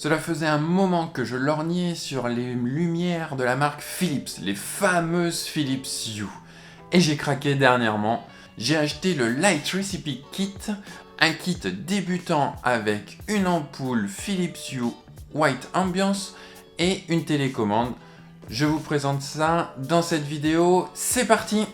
Cela faisait un moment que je lorgnais sur les lumières de la marque Philips, les fameuses Philips Hue. Et j'ai craqué dernièrement. J'ai acheté le Light Recipe Kit, un kit débutant avec une ampoule Philips Hue White Ambiance et une télécommande. Je vous présente ça dans cette vidéo, c'est parti!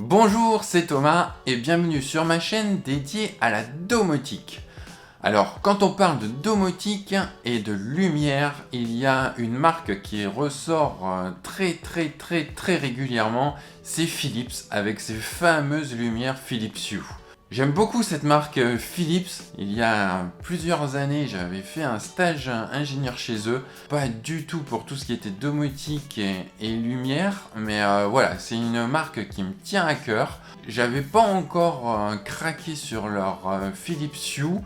Bonjour, c'est Thomas et bienvenue sur ma chaîne dédiée à la domotique. Alors, quand on parle de domotique et de lumière, il y a une marque qui ressort très régulièrement, c'est Philips avec ses fameuses lumières Philips Hue. J'aime beaucoup cette marque Philips. Il y a plusieurs années, j'avais fait un stage ingénieur chez eux. Pas du tout pour tout ce qui était domotique et lumière, mais voilà, c'est une marque qui me tient à cœur. J'avais pas encore craqué sur leur Philips Hue,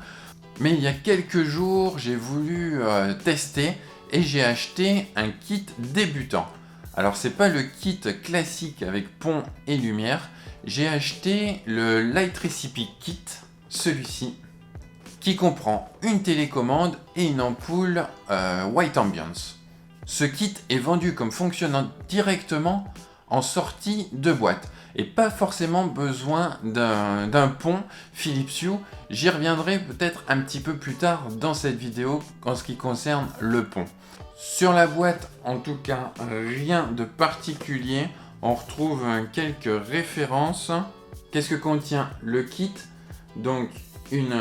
mais il y a quelques jours, j'ai voulu tester et j'ai acheté un kit débutant. Alors c'est pas le kit classique avec pont et lumière, j'ai acheté le Light Recipe Kit, celui-ci, qui comprend une télécommande et une ampoule White Ambiance. Ce kit est vendu comme fonctionnant directement en sortie de boîte et pas forcément besoin d'un pont Philips Hue. J'y reviendrai peut-être un petit peu plus tard dans cette vidéo en ce qui concerne le pont. Sur la boîte, en tout cas, rien de particulier. On retrouve quelques références. Qu'est-ce que contient le kit? Donc une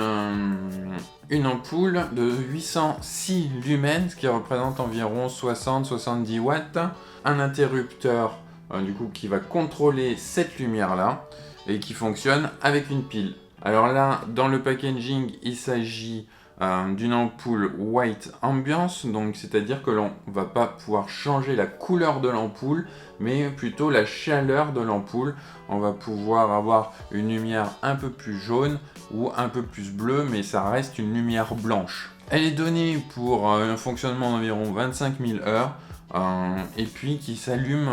ampoule de 806 lumens, ce qui représente environ 60-70 watts. Un interrupteur du coup qui va contrôler cette lumière là et qui fonctionne avec une pile. Alors là, dans le packaging, il s'agit d'une ampoule White Ambiance, donc c'est-à-dire que l'on va pas pouvoir changer la couleur de l'ampoule, mais plutôt la chaleur de l'ampoule. On va pouvoir avoir une lumière un peu plus jaune ou un peu plus bleue, mais ça reste une lumière blanche. Elle est donnée pour un fonctionnement d'environ 25 000 heures. Et puis qui s'allume,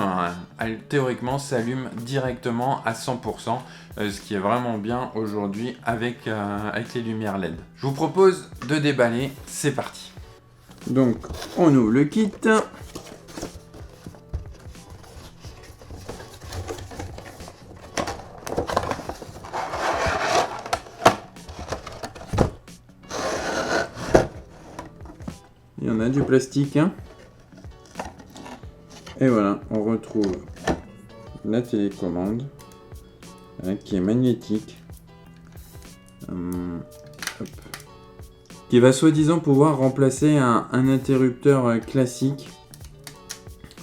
théoriquement s'allume directement à 100%, ce qui est vraiment bien aujourd'hui avec les lumières LED. Je vous propose de déballer, c'est parti. Donc on ouvre le kit. Il y en a du plastique, hein. Et voilà, on retrouve la télécommande qui est magnétique, qui va soi-disant pouvoir remplacer un interrupteur classique.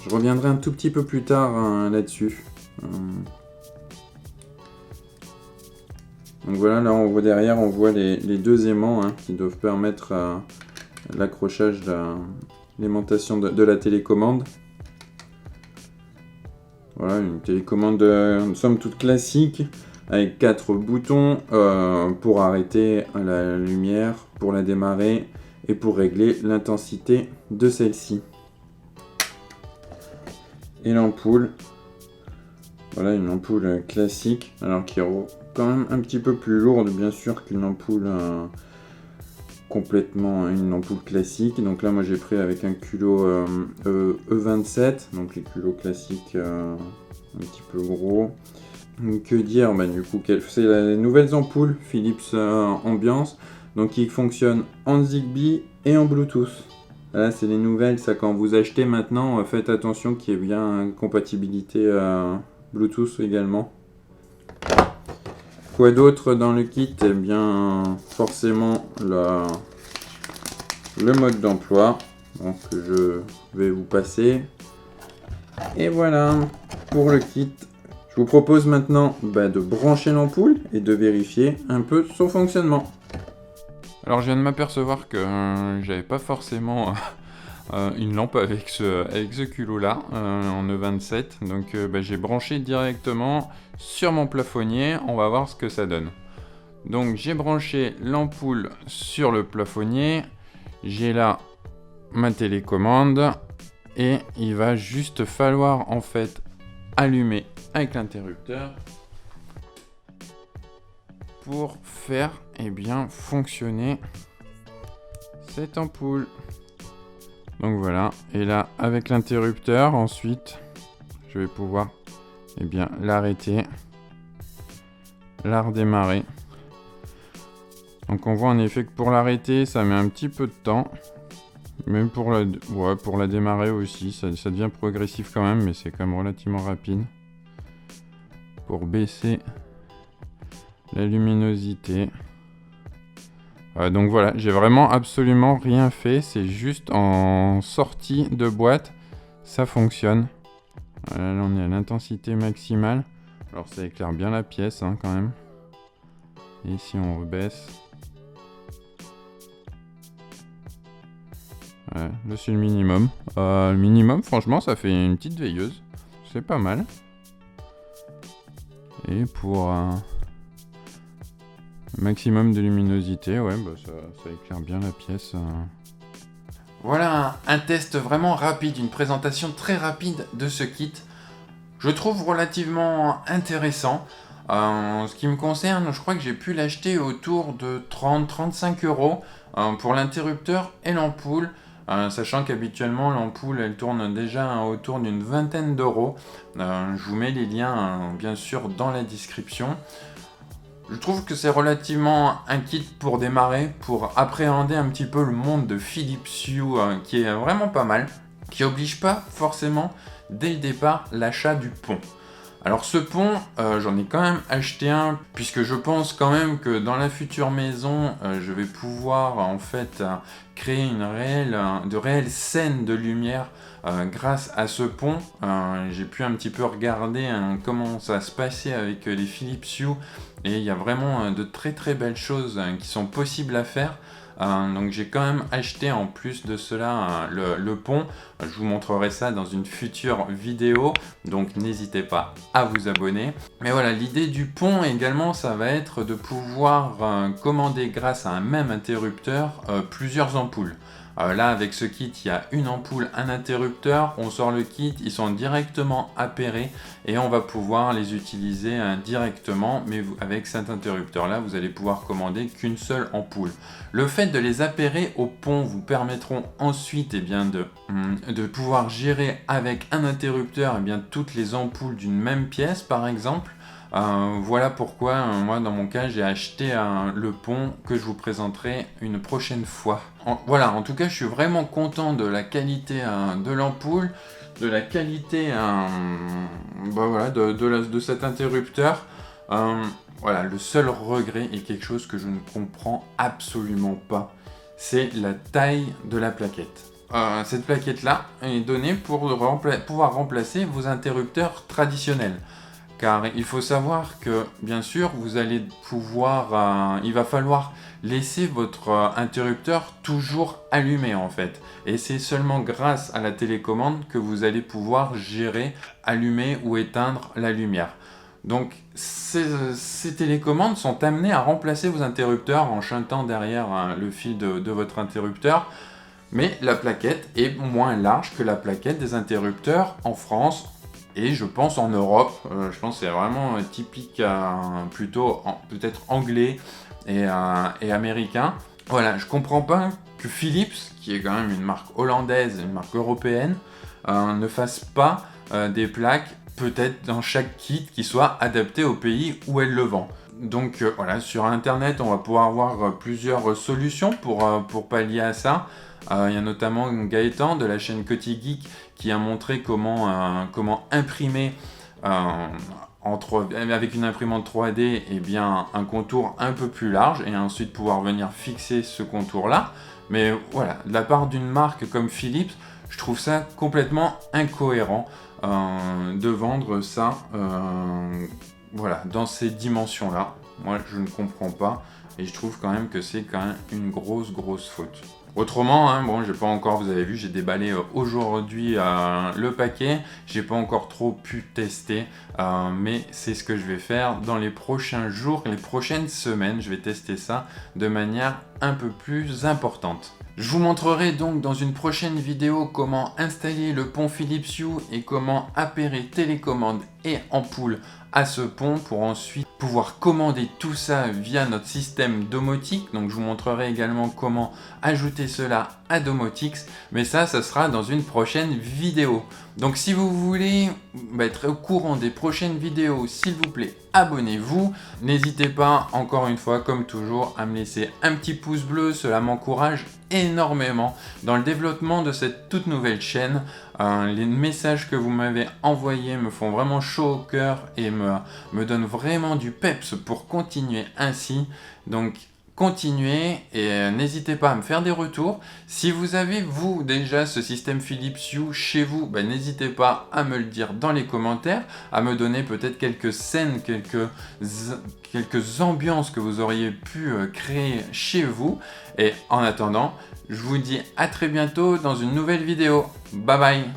Je reviendrai un tout petit peu plus tard là-dessus. Donc voilà, là on voit derrière, on voit les deux aimants qui doivent permettre l'accrochage de l'alimentation de la télécommande. Voilà, une télécommande somme toute classique avec 4 boutons pour arrêter la lumière, pour la démarrer et pour régler l'intensité de celle-ci. Et l'ampoule, voilà une ampoule classique, alors qui est quand même un petit peu plus lourde bien sûr qu'une ampoule une ampoule classique. Donc là moi j'ai pris avec un culot E27, donc les culots classiques un petit peu gros. Que dire, du coup c'est les nouvelles ampoules Philips Ambiance, donc qui fonctionnent en Zigbee et en Bluetooth. Là c'est les nouvelles, ça quand vous achetez maintenant, faites attention qu'il y ait bien compatibilité Bluetooth également. Quoi d'autre dans le kit? Eh bien, forcément le mode d'emploi, donc je vais vous passer. Et voilà pour le kit. Je vous propose maintenant de brancher l'ampoule et de vérifier un peu son fonctionnement. Alors je viens de m'apercevoir que j'avais pas forcément une lampe avec ce culot là en E27, donc j'ai branché directement sur mon plafonnier. On va voir ce que ça donne. Donc j'ai branché l'ampoule sur le plafonnier, j'ai là ma télécommande et il va juste falloir en fait allumer avec l'interrupteur pour faire fonctionner cette ampoule. Donc voilà, et là avec l'interrupteur ensuite je vais pouvoir l'arrêter, la redémarrer. Donc on voit en effet que pour l'arrêter ça met un petit peu de temps, même pour la démarrer aussi, ça devient progressif quand même, mais c'est quand même relativement rapide. Pour baisser la luminosité. Donc voilà, j'ai vraiment absolument rien fait, c'est juste en sortie de boîte, ça fonctionne. Voilà, là on est à l'intensité maximale, alors ça éclaire bien la pièce quand même. Et si on rebaisse, voilà, là c'est le minimum. Le minimum, franchement, ça fait une petite veilleuse, c'est pas mal. Et pour maximum de luminosité, ça éclaire bien la pièce. Voilà un test vraiment rapide, une présentation très rapide de ce kit. Je trouve relativement intéressant. En ce qui me concerne, je crois que j'ai pu l'acheter autour de 30-35 € pour l'interrupteur et l'ampoule. Sachant qu'habituellement l'ampoule elle tourne déjà autour d'une vingtaine d'euros. Je vous mets les liens bien sûr dans la description. Je trouve que c'est relativement un kit pour démarrer, pour appréhender un petit peu le monde de Philips Hue qui est vraiment pas mal, qui oblige pas forcément dès le départ l'achat du pont. Alors ce pont, j'en ai quand même acheté un, puisque je pense quand même que dans la future maison, je vais pouvoir en fait créer de réelles scènes de lumière grâce à ce pont. J'ai pu un petit peu regarder comment ça se passait avec les Philips Hue, et il y a vraiment de très très belles choses qui sont possibles à faire. Donc j'ai quand même acheté en plus de cela le pont. Je vous montrerai ça dans une future vidéo, donc n'hésitez pas à vous abonner. Mais voilà, l'idée du pont également, ça va être de pouvoir commander grâce à un même interrupteur plusieurs ampoules. Là avec ce kit il y a une ampoule, un interrupteur, on sort le kit, ils sont directement appairés et on va pouvoir les utiliser directement, mais avec cet interrupteur là vous allez pouvoir commander qu'une seule ampoule. Le fait de les appairer au pont vous permettront ensuite de pouvoir gérer avec un interrupteur toutes les ampoules d'une même pièce par exemple. Voilà pourquoi moi dans mon cas j'ai acheté le pont que je vous présenterai une prochaine fois. En tout cas je suis vraiment content de la qualité de l'ampoule, de la qualité de cet interrupteur. Le seul regret est quelque chose que je ne comprends absolument pas, c'est la taille de la plaquette. Cette plaquette là est donnée pour pouvoir remplacer vos interrupteurs traditionnels. Car il faut savoir que, bien sûr, vous allez pouvoir... il va falloir laisser votre interrupteur toujours allumé, en fait. Et c'est seulement grâce à la télécommande que vous allez pouvoir gérer, allumer ou éteindre la lumière. Donc, ces télécommandes sont amenées à remplacer vos interrupteurs en shuntant derrière le fil de votre interrupteur. Mais la plaquette est moins large que la plaquette des interrupteurs en France, et je pense en Europe. Je pense que c'est vraiment typique plutôt peut-être anglais et américain. Voilà, je comprends pas que Philips, qui est quand même une marque hollandaise, une marque européenne, ne fasse pas des plaques peut-être dans chaque kit qui soit adapté au pays où elle le vend. Donc voilà, sur internet on va pouvoir voir plusieurs solutions pour pallier à ça. Il y a notamment Gaëtan de la chaîne Coty Geek qui a montré comment imprimer avec une imprimante 3D un contour un peu plus large et ensuite pouvoir venir fixer ce contour là. Mais voilà, de la part d'une marque comme Philips, je trouve ça complètement incohérent de vendre ça dans ces dimensions là. Moi je ne comprends pas et je trouve quand même que c'est quand même une grosse faute. Autrement, j'ai pas encore, vous avez vu, j'ai déballé aujourd'hui le paquet, j'ai pas encore trop pu tester, mais c'est ce que je vais faire dans les prochains jours, les prochaines semaines, je vais tester ça de manière un peu plus importante. Je vous montrerai donc dans une prochaine vidéo comment installer le pont Philips Hue et comment appairer télécommande et ampoule à ce pont pour ensuite pouvoir commander tout ça via notre système domotique. Donc je vous montrerai également comment ajouter cela à Domotix, mais ça sera dans une prochaine vidéo. Donc si vous voulez être au courant des prochaines vidéos, s'il vous plaît, abonnez-vous. N'hésitez pas, encore une fois, comme toujours, à me laisser un petit pouce bleu, cela m'encourage énormément dans le développement de cette toute nouvelle chaîne. Les messages que vous m'avez envoyés me font vraiment chaud au cœur et me donnent vraiment du peps pour continuer ainsi. Donc continuez et n'hésitez pas à me faire des retours. Si vous avez, vous, déjà ce système Philips Hue chez vous, n'hésitez pas à me le dire dans les commentaires, à me donner peut-être quelques scènes, quelques ambiances que vous auriez pu créer chez vous. Et en attendant, je vous dis à très bientôt dans une nouvelle vidéo. Bye bye!